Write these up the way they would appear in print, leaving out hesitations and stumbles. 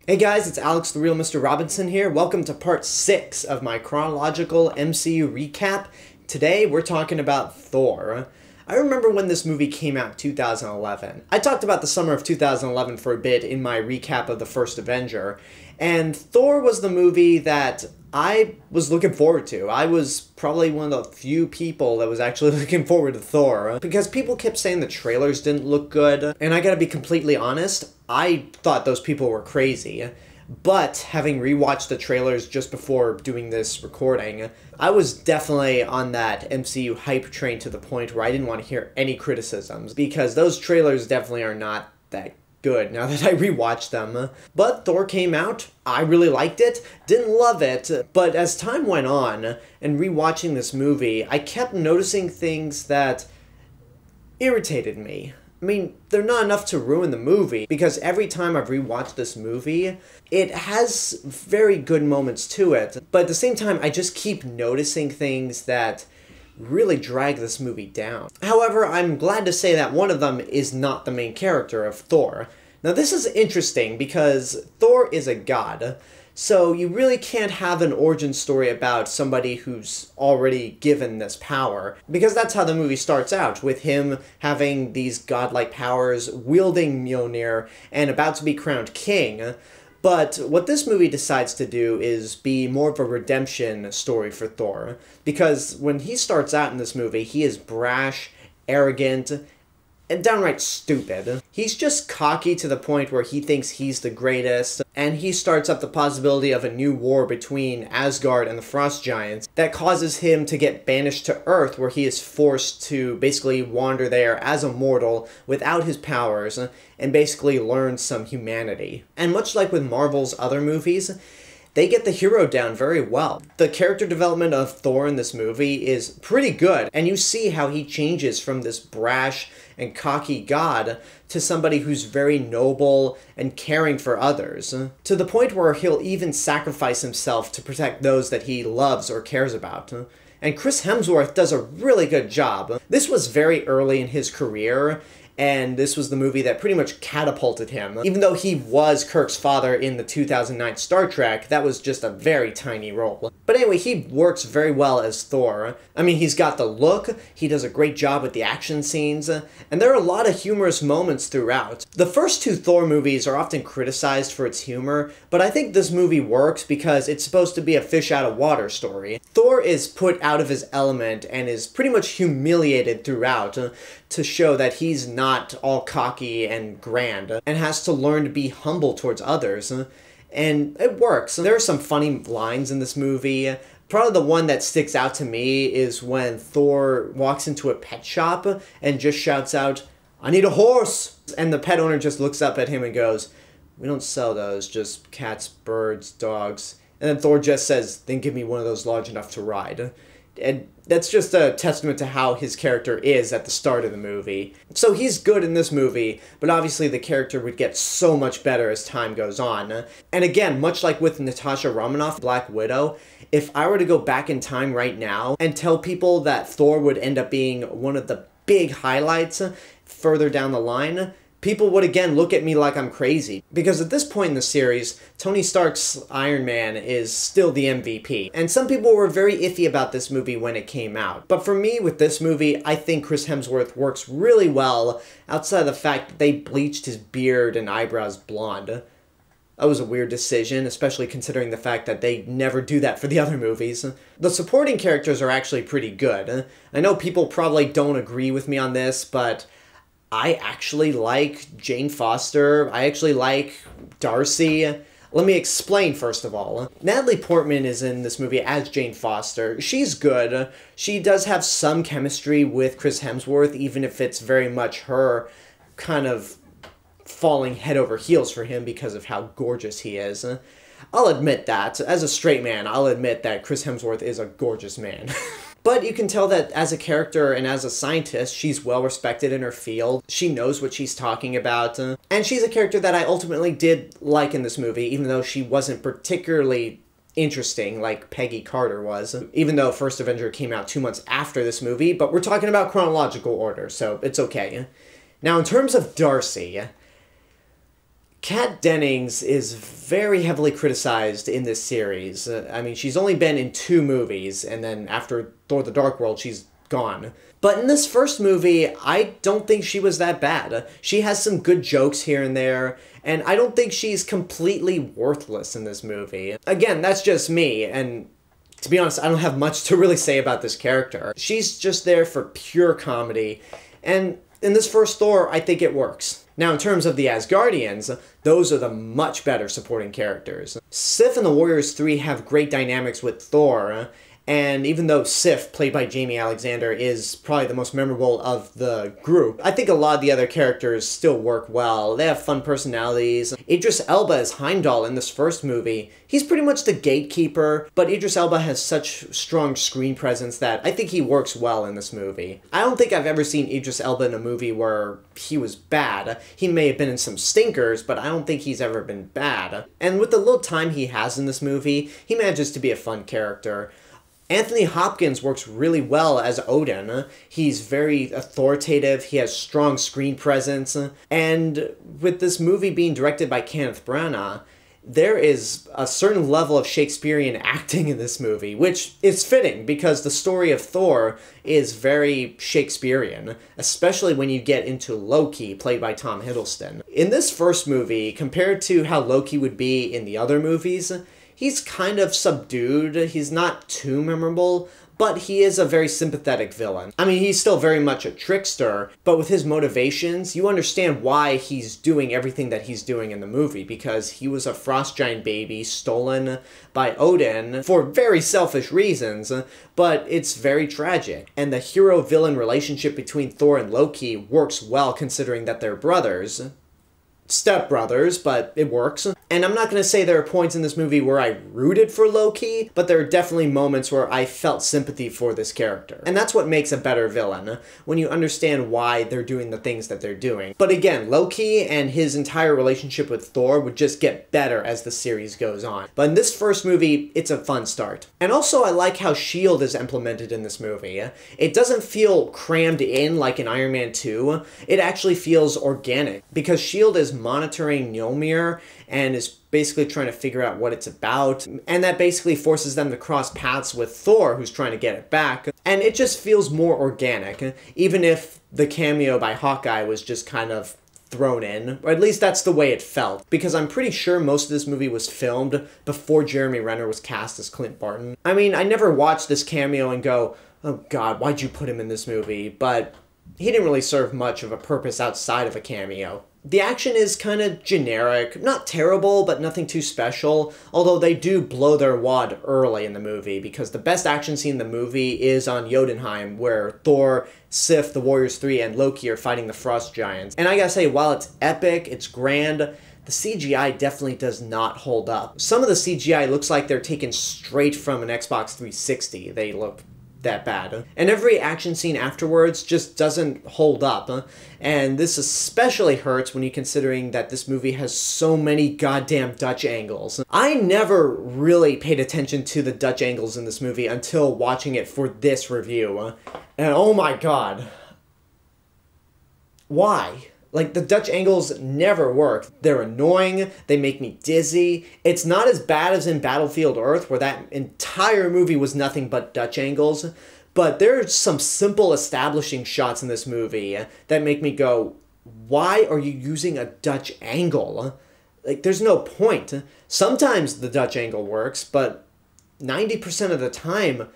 Hey guys, it's Alex the Real Mr. Robinson here. Welcome to part 6 of my chronological MCU recap. Today we're talking about Thor. I remember when this movie came out in 2011. I talked about the summer of 2011 for a bit in my recap of the first Avenger, and Thor was the movie that I was looking forward to. I was probably one of the few people that was actually looking forward to Thor, because people kept saying the trailers didn't look good, and I gotta be completely honest, I thought those people were crazy. But having rewatched the trailers just before doing this recording, I was definitely on that MCU hype train to the point where I didn't want to hear any criticisms, because those trailers definitely are not that good now that I rewatched them. But Thor came out, I really liked it, didn't love it, but as time went on and rewatching this movie, I kept noticing things that irritated me. I mean, they're not enough to ruin the movie, because every time I've rewatched this movie, it has very good moments to it, but at the same time, I just keep noticing things that really drag this movie down. However, I'm glad to say that one of them is not the main character of Thor. Now, this is interesting because Thor is a god, so you really can't have an origin story about somebody who's already given this power, because that's how the movie starts out, with him having these godlike powers, wielding Mjolnir, and about to be crowned king. But what this movie decides to do is be more of a redemption story for Thor, because when he starts out in this movie, he is brash, arrogant, and downright stupid. He's just cocky to the point where he thinks he's the greatest, and he starts up the possibility of a new war between Asgard and the Frost Giants that causes him to get banished to Earth, where he is forced to basically wander there as a mortal without his powers and basically learn some humanity. And much like with Marvel's other movies, they get the hero down very well. The character development of Thor in this movie is pretty good, and you see how he changes from this brash and cocky god to somebody who's very noble and caring for others, to the point where he'll even sacrifice himself to protect those that he loves or cares about. And Chris Hemsworth does a really good job. This was very early in his career, and this was the movie that pretty much catapulted him. Even though he was Kirk's father in the 2009 Star Trek, that was just a very tiny role. But anyway, he works very well as Thor. I mean, he's got the look, he does a great job with the action scenes, and there are a lot of humorous moments throughout. The first two Thor movies are often criticized for its humor, but I think this movie works because it's supposed to be a fish out of water story. Thor is put out of his element and is pretty much humiliated throughout to show that he's not all cocky and grand, and has to learn to be humble towards others. And it works. There are some funny lines in this movie. Probably the one that sticks out to me is when Thor walks into a pet shop and just shouts out, "I need a horse!" And the pet owner just looks up at him and goes, "We don't sell those, just cats, birds, dogs." And then Thor just says, "Then give me one of those large enough to ride." And that's just a testament to how his character is at the start of the movie. So he's good in this movie, but obviously the character would get so much better as time goes on. And again, much like with Natasha Romanoff, Black Widow, if I were to go back in time right now and tell people that Thor would end up being one of the big highlights further down the line, people would again look at me like I'm crazy. Because at this point in the series, Tony Stark's Iron Man is still the MVP. And some people were very iffy about this movie when it came out. But for me, with this movie, I think Chris Hemsworth works really well, outside of the fact that they bleached his beard and eyebrows blonde. That was a weird decision, especially considering the fact that they never do that for the other movies. The supporting characters are actually pretty good. I know people probably don't agree with me on this, but I actually like Jane Foster. I actually like Darcy. Let me explain first of all. Natalie Portman is in this movie as Jane Foster. She's good. She does have some chemistry with Chris Hemsworth, even if it's very much her kind of falling head over heels for him because of how gorgeous he is. I'll admit that. As a straight man, I'll admit that Chris Hemsworth is a gorgeous man. But you can tell that as a character and as a scientist, she's well respected in her field. She knows what she's talking about. And she's a character that I ultimately did like in this movie, even though she wasn't particularly interesting like Peggy Carter was. Even though First Avenger came out 2 months after this movie, but we're talking about chronological order, so it's okay. Now, in terms of Darcy, Kat Dennings is very heavily criticized in this series. I mean, she's only been in 2 movies, and then after Thor the Dark World, she's gone. But in this first movie, I don't think she was that bad. She has some good jokes here and there, and I don't think she's completely worthless in this movie. Again, that's just me, and to be honest, I don't have much to really say about this character. She's just there for pure comedy, and in this first Thor, I think it works. Now, in terms of the Asgardians, those are the much better supporting characters. Sif and the Warriors 3 have great dynamics with Thor, and even though Sif, played by Jamie Alexander, is probably the most memorable of the group, I think a lot of the other characters still work well. They have fun personalities. Idris Elba as Heimdall in this first movie. He's pretty much the gatekeeper, but Idris Elba has such strong screen presence that I think he works well in this movie. I don't think I've ever seen Idris Elba in a movie where he was bad. He may have been in some stinkers, but I don't think he's ever been bad. And with the little time he has in this movie, he manages to be a fun character. Anthony Hopkins works really well as Odin. He's very authoritative, he has strong screen presence, and with this movie being directed by Kenneth Branagh, there is a certain level of Shakespearean acting in this movie, which is fitting because the story of Thor is very Shakespearean, especially when you get into Loki, played by Tom Hiddleston. In this first movie, compared to how Loki would be in the other movies, he's kind of subdued, he's not too memorable, but he is a very sympathetic villain. I mean, he's still very much a trickster, but with his motivations, you understand why he's doing everything that he's doing in the movie, because he was a frost giant baby stolen by Odin for very selfish reasons, but it's very tragic. And the hero-villain relationship between Thor and Loki works well considering that they're brothers. Step-brothers, but it works. And I'm not going to say there are points in this movie where I rooted for Loki, but there are definitely moments where I felt sympathy for this character. And that's what makes a better villain, when you understand why they're doing the things that they're doing. But again, Loki and his entire relationship with Thor would just get better as the series goes on. But in this first movie, it's a fun start. And also, I like how S.H.I.E.L.D. is implemented in this movie. It doesn't feel crammed in like in Iron Man 2. It actually feels organic, because S.H.I.E.L.D. is monitoring Mjolnir and is basically trying to figure out what it's about, and that basically forces them to cross paths with Thor, who's trying to get it back, and it just feels more organic, even if the cameo by Hawkeye was just kind of thrown in, or at least that's the way it felt, because I'm pretty sure most of this movie was filmed before Jeremy Renner was cast as Clint Barton. I mean, I never watched this cameo and go, oh god, why'd you put him in this movie, but he didn't really serve much of a purpose outside of a cameo. The action is kind of generic, not terrible, but nothing too special, although they do blow their wad early in the movie, because the best action scene in the movie is on Jotunheim, where Thor, Sif, the Warriors 3, and Loki are fighting the Frost Giants. And I gotta say, while it's epic, it's grand, the CGI definitely does not hold up. Some of the CGI looks like they're taken straight from an Xbox 360. They look that bad. And every action scene afterwards just doesn't hold up. And this especially hurts when you're considering that this movie has so many goddamn Dutch angles. I never really paid attention to the Dutch angles in this movie until watching it for this review. And oh my god. Why? Like, the Dutch angles never work. They're annoying, they make me dizzy. It's not as bad as in Battlefield Earth, where that entire movie was nothing but Dutch angles, but there's some simple establishing shots in this movie that make me go, why are you using a Dutch angle? Like, there's no point. Sometimes the Dutch angle works, but 90% of the time,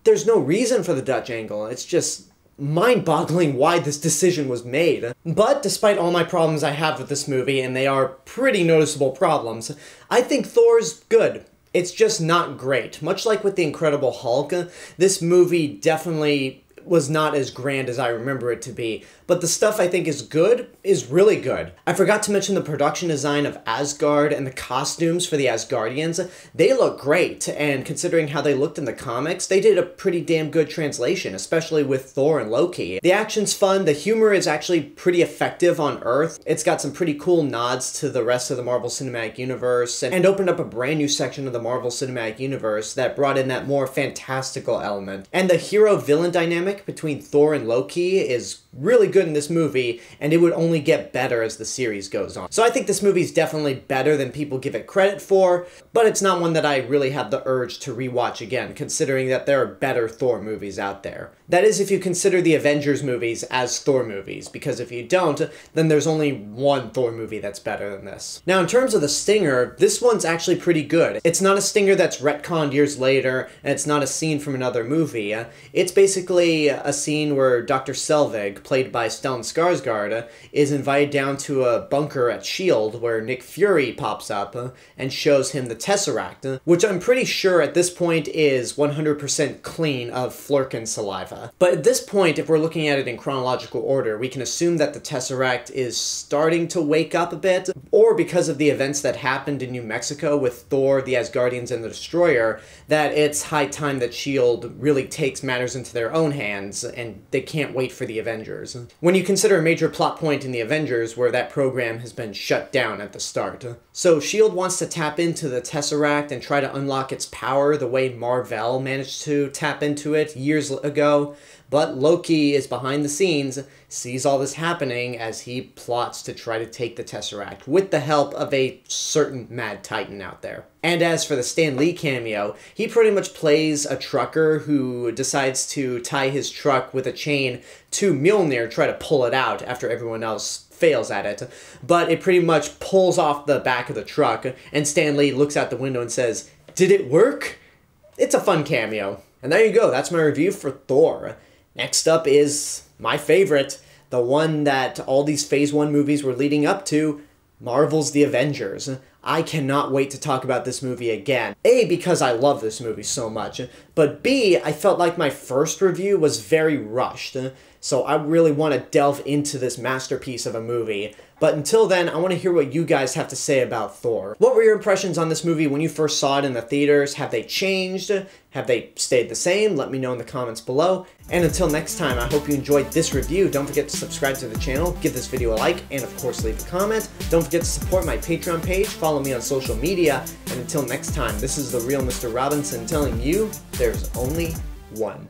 there's no reason for the Dutch angle. It's just mind-boggling why this decision was made. But despite all my problems I have with this movie, and they are pretty noticeable problems, I think Thor's good. It's just not great. Much like with The Incredible Hulk, this movie definitely was not as grand as I remember it to be, but the stuff I think is good is really good. I forgot to mention the production design of Asgard and the costumes for the Asgardians. They look great, and considering how they looked in the comics, they did a pretty damn good translation, especially with Thor and Loki. The action's fun, the humor is actually pretty effective on Earth. It's got some pretty cool nods to the rest of the Marvel Cinematic Universe, and opened up a brand new section of the Marvel Cinematic Universe that brought in that more fantastical element. And the hero-villain dynamic between Thor and Loki is really good in this movie, and it would only get better as the series goes on. So I think this movie's definitely better than people give it credit for, but it's not one that I really have the urge to rewatch again, considering that there are better Thor movies out there. That is, if you consider the Avengers movies as Thor movies, because if you don't, then there's only one Thor movie that's better than this. Now, in terms of the stinger, this one's actually pretty good. It's not a stinger that's retconned years later, and it's not a scene from another movie. It's basically a scene where Dr. Selvig, played by Stellan Skarsgård, is invited down to a bunker at S.H.I.E.L.D. where Nick Fury pops up and shows him the Tesseract, which I'm pretty sure at this point is 100% clean of Flerken saliva. But at this point, if we're looking at it in chronological order, we can assume that the Tesseract is starting to wake up a bit, or because of the events that happened in New Mexico with Thor, the Asgardians, and the Destroyer, that it's high time that S.H.I.E.L.D. really takes matters into their own hands, and they can't wait for the Avengers. When you consider a major plot point in the Avengers where that program has been shut down at the start. So S.H.I.E.L.D. wants to tap into the Tesseract and try to unlock its power the way Mar-Vell managed to tap into it years ago, but Loki is behind the scenes, sees all this happening as he plots to try to take the Tesseract with the help of a certain Mad Titan out there. And as for the Stan Lee cameo, he pretty much plays a trucker who decides to tie his truck with a chain to Mjolnir, try to pull it out after everyone else fails at it, but it pretty much pulls off the back of the truck, and Stan Lee looks out the window and says, "Did it work?" It's a fun cameo. And there you go, that's my review for Thor. Next up is my favorite, the one that all these Phase 1 movies were leading up to, Marvel's The Avengers. I cannot wait to talk about this movie again. A, because I love this movie so much, but B, I felt like my first review was very rushed, so I really want to delve into this masterpiece of a movie. But until then, I want to hear what you guys have to say about Thor. What were your impressions on this movie when you first saw it in the theaters? Have they changed? Have they stayed the same? Let me know in the comments below. And until next time, I hope you enjoyed this review. Don't forget to subscribe to the channel, give this video a like, and of course leave a comment. Don't forget to support my Patreon page, follow me on social media, and until next time, this is the Real Mr. Robinson telling you there's only one.